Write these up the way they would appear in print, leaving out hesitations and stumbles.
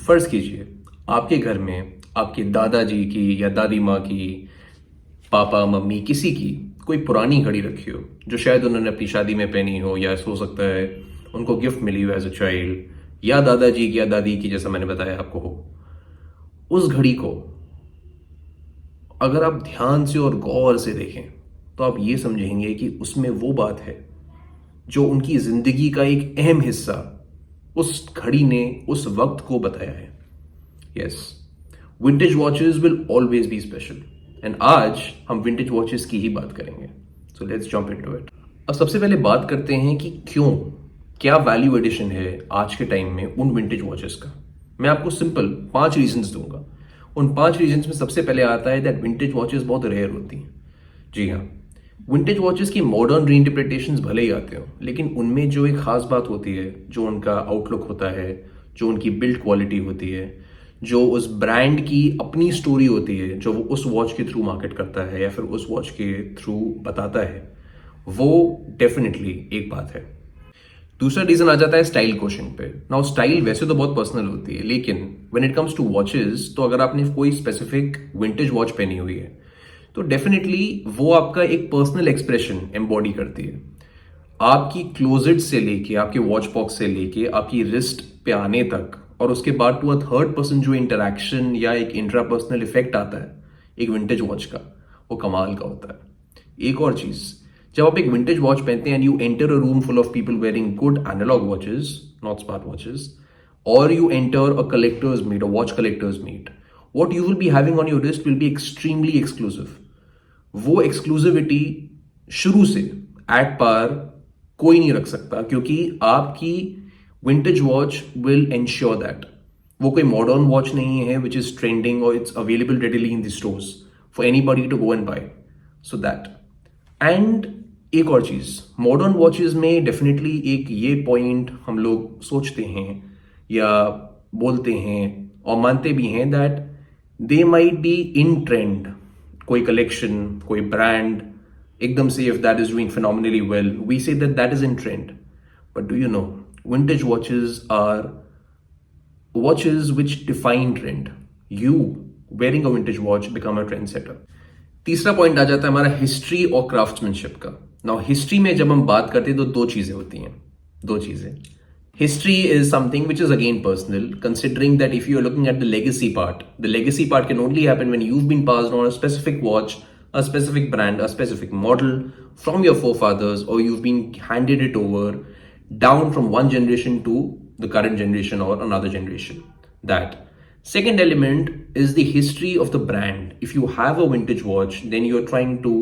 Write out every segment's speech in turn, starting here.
फर्ज कीजिए आपके घर में आपके दादाजी की या दादी माँ की, पापा मम्मी किसी की कोई पुरानी घड़ी रखी हो जो शायद उन्होंने अपनी शादी में पहनी हो, या हो सकता है उनको गिफ्ट मिली हो एज अ चाइल्ड, या दादाजी की या दादी की जैसा मैंने बताया आपको हो। उस घड़ी को अगर आप ध्यान से और गौर से देखें तो आप ये समझेंगे कि उसमें वो बात है जो उनकी जिंदगी का एक अहम हिस्सा उस घड़ी ने उस वक्त को बताया है। Yes, vintage watches will always be special, and आज हम विंटेज वॉचेस की ही बात करेंगे। So let's jump into it. अब सबसे पहले बात करते हैं कि क्यों, क्या वैल्यू एडिशन है आज के टाइम में उन विंटेज वॉचेस का। मैं आपको सिंपल 5 रीजंस दूंगा। उन 5 रीजंस में सबसे पहले आता है दैट विंटेज वॉचेस बहुत रेयर होती हैं। जी हाँ, विंटेज वॉचेस की मॉडर्न रीइंटरप्रिटेशंस भले ही आते हो, लेकिन उनमें जो एक खास बात होती है, जो उनका आउटलुक होता है, जो उनकी बिल्ड क्वालिटी होती है, जो उस ब्रांड की अपनी स्टोरी होती है जो वो उस वॉच के थ्रू मार्केट करता है या फिर उस वॉच के थ्रू बताता है, वो डेफिनेटली एक बात है। दूसरा रीजन आ जाता है स्टाइल क्वेश्चन पे। नाउ स्टाइल वैसे तो बहुत पर्सनल होती है, लेकिन when it comes to watches, तो अगर आपने कोई स्पेसिफिक विंटेज वॉच पहनी हुई है तो डेफिनेटली वो आपका एक पर्सनल एक्सप्रेशन एम्बॉडी करती है। आपकी क्लोजेट से लेके, आपके वॉच बॉक्स से लेके आपकी रिस्ट पे आने तक, और उसके बाद टू अ थर्ड पर्सन जो इंटरैक्शन या एक इंट्रापर्सनल इफेक्ट आता है एक विंटेज वॉच का, वो कमाल का होता है। एक और चीज, जब आप एक विंटेज वॉच पहनते हैं and you enter a room full of people wearing good analog watches, not smart watches, or you enter a collector's meet, a watch collector's meet, what you will be having on your wrist will be extremely exclusive. वो exclusivity शुरू से at par कोई नहीं रख सकता, क्योंकि आपकी vintage watch will ensure that वो कोई मॉडर्न वॉच नहीं है विच इज ट्रेंडिंग और it's available readily in the stores for anybody to go and buy, so that. And एक और चीज, मॉडर्न वॉचेस में डेफिनेटली एक ये पॉइंट हम लोग सोचते हैं या बोलते हैं और मानते भी हैं that they might be in trend. कोई कलेक्शन, कोई ब्रांड एकदम से if that is doing phenomenally well, we say that that is in trend. But do you know, vintage watches are watches which define trend. You wearing a vintage watch become a trendsetter. तीसरा point आ जाता है हमारा history और craftsmanship का। Now history में जब हम बात करते हैं तो दो चीजें होती हैं, दो चीजें। History is something which is again personal, considering that if you are looking at the legacy part can only happen when you've been passed on a specific watch, a specific brand, a specific model from your forefathers, or you've been handed it over down from one generation to the current generation or another generation. That. Second element is the history of the brand. If you have a vintage watch, then you're trying to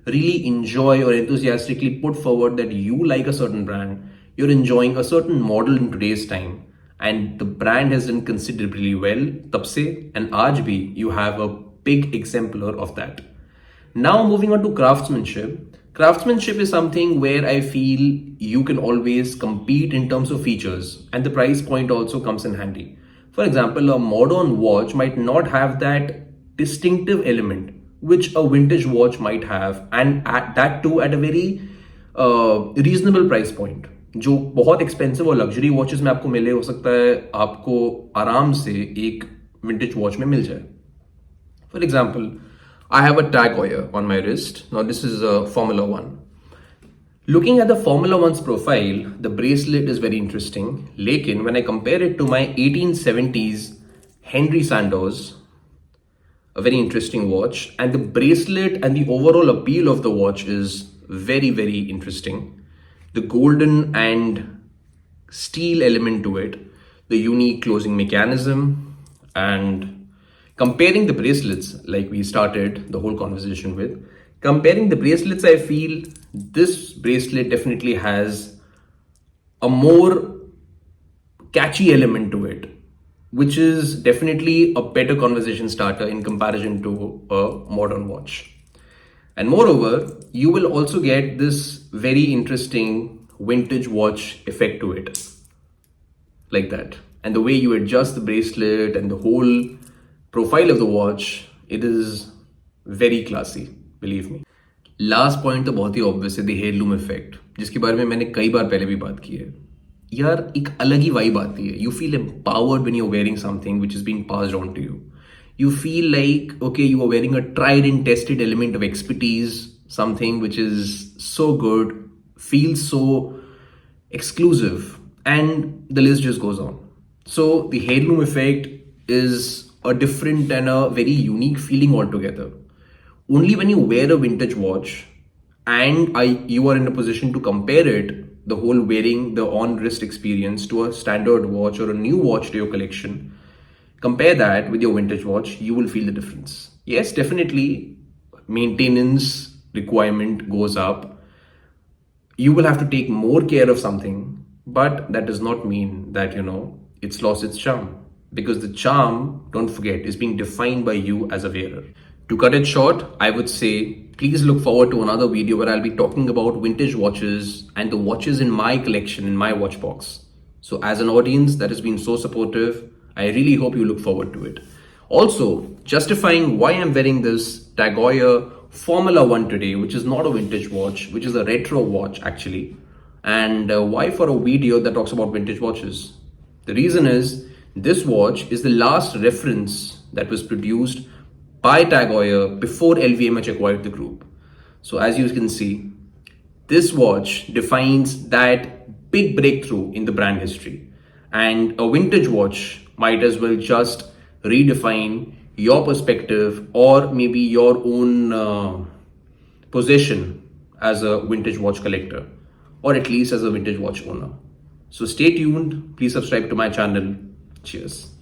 really enjoy or enthusiastically put forward that you like a certain brand, you're enjoying a certain model in today's time, and the brand has done considerably well tab se, and aaj bhi you have a big exemplar of that. Now moving on to craftsmanship. Craftsmanship is something where I feel you can always compete in terms of features, and the price point also comes in handy. For example, a modern watch might not have that distinctive element which a vintage watch might have, and at that too at a very reasonable price point. जो बहुत expensive और luxury watches में आपको मिले, हो सकता है आपको आराम से एक विंटेज वॉच में मिल जाए। For example, I have a tag Heuer on my wrist. Now this is a Formula One. Looking at the Formula One's profile, the bracelet is very interesting. Lekin when I compare it to my 1870s Henry Sandoz, a very interesting watch, and the bracelet and the overall appeal of the watch is very, very interesting. The golden and steel element to it, the unique closing mechanism, and comparing the bracelets, like we started the whole conversation with, comparing the bracelets, I feel this bracelet definitely has a more catchy element to it, which is definitely a better conversation starter in comparison to a modern watch. And moreover, you will also get this very interesting vintage watch effect to it, like that. And the way you adjust the bracelet and the whole profile of the watch, it is very classy, believe me. Last point तो बहुत ही obvious है, the heirloom effect, जिसके बारे में मैंने कई बार पहले भी बात की है। यार एक अलग ही वाइब आती है. You feel empowered when you're wearing something which is being passed on to you. You feel like, okay, you are wearing a tried and tested element of expertise, something which is so good, feels so exclusive, and the list just goes on. So the heirloom effect is a different and a very unique feeling altogether. Only when you wear a vintage watch and you are in a position to compare it, the whole wearing the on wrist experience, to a standard watch or a new watch to your collection, compare that with your vintage watch, you will feel the difference. Yes, definitely, maintenance requirement goes up. You will have to take more care of something, but that does not mean that, it's lost its charm. Because the charm, don't forget, is being defined by you as a wearer. To cut it short, I would say please look forward to another video where I'll be talking about vintage watches and the watches in my collection, in my watch box. So, as an audience that has been so supportive, I really hope you look forward to it. Also, justifying why I'm wearing this Tag Heuer Formula One today, which is not a vintage watch, which is a retro watch actually, and why for a video that talks about vintage watches. The reason is this watch is the last reference that was produced by Tag Heuer before LVMH acquired the group. So, as you can see, this watch defines that big breakthrough in the brand history. And a vintage watch might as well just redefine your perspective or maybe your own position as a vintage watch collector, or at least as a vintage watch owner. So stay tuned. Please subscribe to my channel. Cheers.